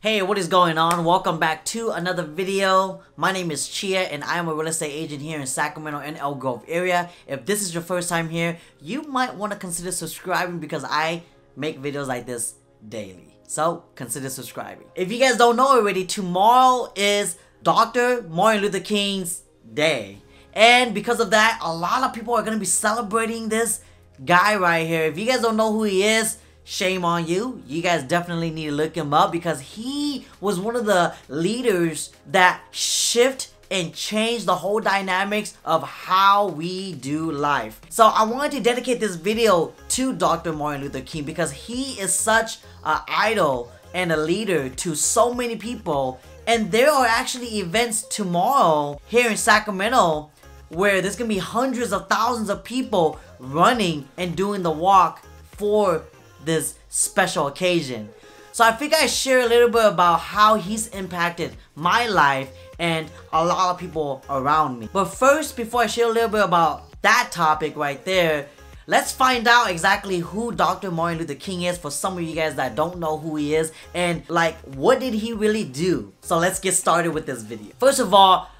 Hey, what is going on? Welcome back to another video. My name is Chia and I am a real estate agent here in Sacramento and Elk Grove area. If this is your first time here, you might want to consider subscribing because I make videos like this daily. So consider subscribing. If you guys don't know already, tomorrow is Dr. Martin Luther King's day. And because of that, a lot of people are going to be celebrating this guy right here. If you guys don't know who he is, shame on you. You guys definitely need to look him up because he was one of the leaders that shift and change the whole dynamics of how we do life. So I wanted to dedicate this video to Dr. Martin Luther King because he is such an idol and a leader to so many people. And there are actually events tomorrow here in Sacramento where there's gonna be hundreds of thousands of people running and doing the walk for this special occasion. So I figured I'd share a little bit about how he's impacted my life and a lot of people around me. But first, before I share a little bit about that topic right there, let's find out exactly who Dr. Martin Luther King is for some of you guys that don't know who he is and like what did he really do. So let's get started with this video. First of all,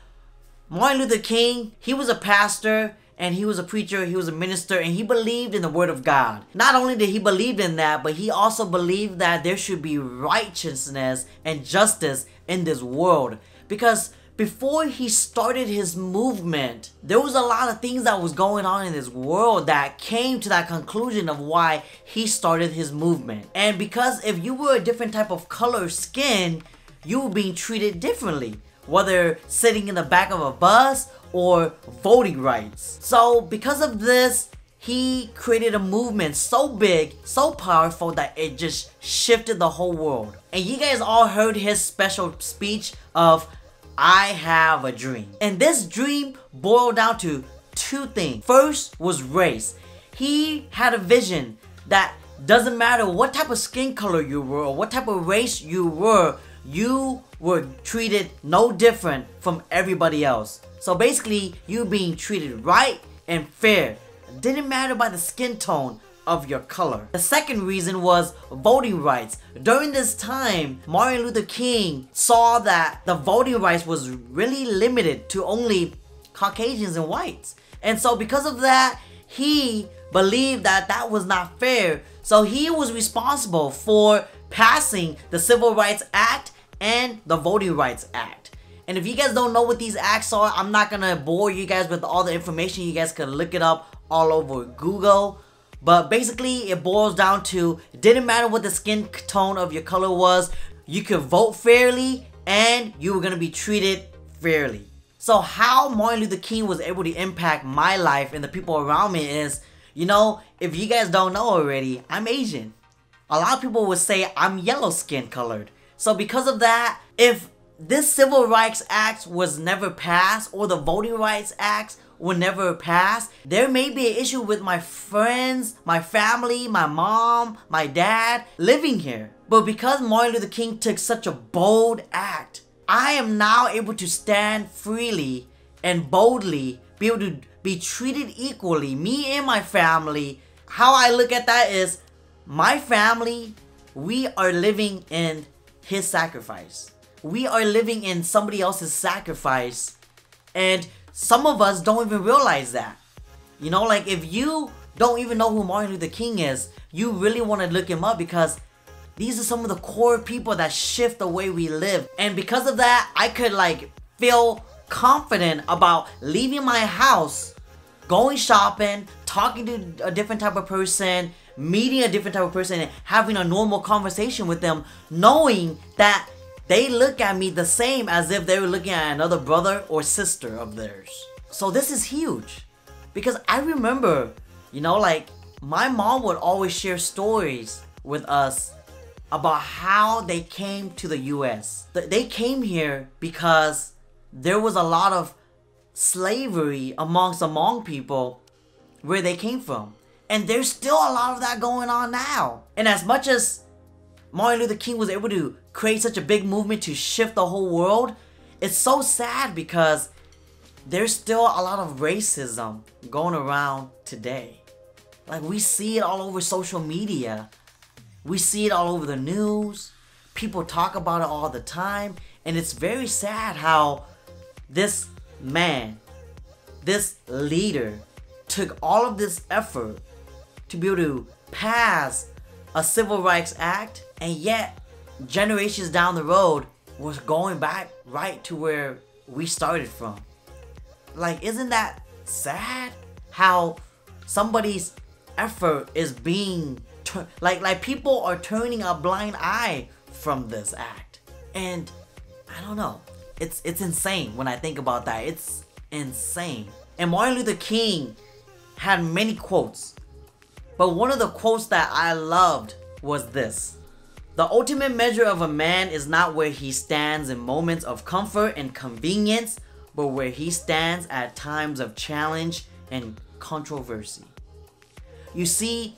Martin Luther King, he was a pastor and he was a preacher, he was a minister, and he believed in the word of God. Not only did he believe in that, but he also believed that there should be righteousness and justice in this world. Because before he started his movement, there was a lot of things that was going on in this world that came to that conclusion of why he started his movement. And because if you were a different type of color skin, you were being treated differently, whether sitting in the back of a bus or voting rights. So because of this, he created a movement so big, so powerful that it just shifted the whole world. And you guys all heard his special speech of I have a dream. And this dream boiled down to two things. First was race. He had a vision that doesn't matter what type of skin color you were or what type of race you were treated no different from everybody else. So basically, you being treated right and fair. It didn't matter by the skin tone of your color. The second reason was voting rights. During this time, Martin Luther King saw that the voting rights was really limited to only Caucasians and whites. And so because of that, he believed that that was not fair. So he was responsible for passing the Civil Rights Act and the Voting Rights Act. And if you guys don't know what these acts are, I'm not gonna bore you guys with all the information. You guys can look it up all over Google. But basically, it boils down to, it didn't matter what the skin tone of your color was, you could vote fairly and you were gonna be treated fairly. So how Martin Luther King was able to impact my life and the people around me is, you know, if you guys don't know already, I'm Asian. A lot of people would say I'm yellow skin colored. So because of that, if this Civil Rights Act was never passed or the Voting Rights Act were never passed, there may be an issue with my friends, my family, my mom, my dad living here. But because Martin Luther King took such a bold act, I am now able to stand freely and boldly, be able to be treated equally, me and my family. How I look at that is, my family, we are living in his sacrifice. We are living in somebody else's sacrifice, and some of us don't even realize that. You know, like if you don't even know who Martin Luther King is, you really want to look him up because these are some of the core people that shift the way we live. And because of that, I could like feel confident about leaving my house, going shopping, talking to a different type of person, meeting a different type of person, and having a normal conversation with them, knowing that they look at me the same as if they were looking at another brother or sister of theirs. So this is huge. Because I remember, you know, like my mom would always share stories with us about how they came to the US. They came here because there was a lot of slavery among Hmong people where they came from. And there's still a lot of that going on now. And as much as Martin Luther King was able to create such a big movement to shift the whole world, it's so sad because there's still a lot of racism going around today. Like we see it all over social media. We see it all over the news. People talk about it all the time, and it's very sad how this man, this leader, took all of this effort to be able to pass a civil rights act, and yet generations down the road was going back right to where we started from. Like, isn't that sad how somebody's effort is being like people are turning a blind eye from this act? And I don't know, it's insane when I think about that. It's insane. And Martin Luther King had many quotes, but one of the quotes that I loved was this: "The ultimate measure of a man is not where he stands in moments of comfort and convenience, but where he stands at times of challenge and controversy." You see,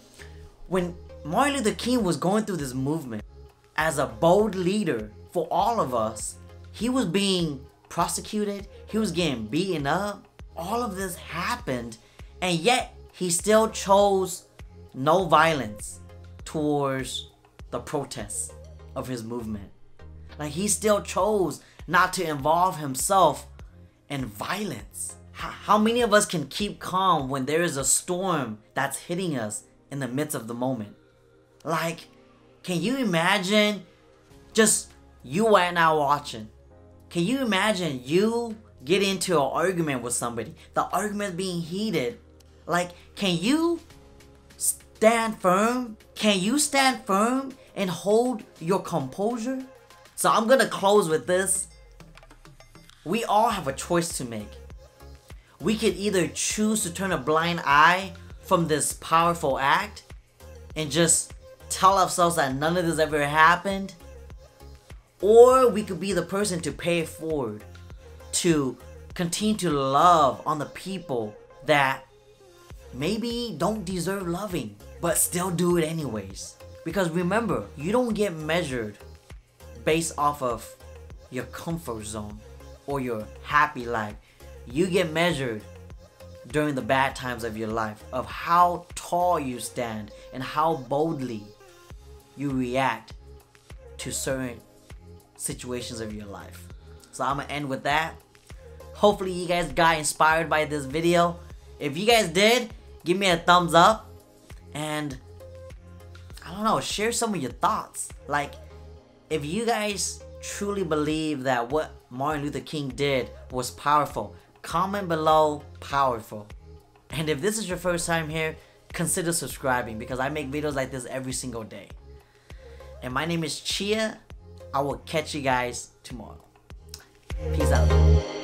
when Martin Luther King was going through this movement as a bold leader for all of us, he was being prosecuted, he was getting beaten up, all of this happened, and yet he still chose no violence towards the protests of his movement. Like, he still chose not to involve himself in violence. How many of us can keep calm when there is a storm that's hitting us in the midst of the moment? Like, can you imagine just you right now watching? Can you imagine you get into an argument with somebody, the argument being heated? Like, can you stand firm? Can you stand firm and hold your composure? So I'm gonna close with this. We all have a choice to make. We could either choose to turn a blind eye from this powerful act and just tell ourselves that none of this ever happened, or we could be the person to pay it forward, to continue to love on the people that maybe don't deserve loving, but still do it anyways. Because remember, you don't get measured based off of your comfort zone or your happy life. You get measured during the bad times of your life, of how tall you stand and how boldly you react to certain situations of your life. So I'm gonna end with that. Hopefully you guys got inspired by this video. If you guys did, give me a thumbs up, and I don't know, share some of your thoughts. Like, if you guys truly believe that what Martin Luther King did was powerful, comment below powerful. And if this is your first time here, consider subscribing, because I make videos like this every single day. And my name is Chia. I will catch you guys tomorrow. Peace out.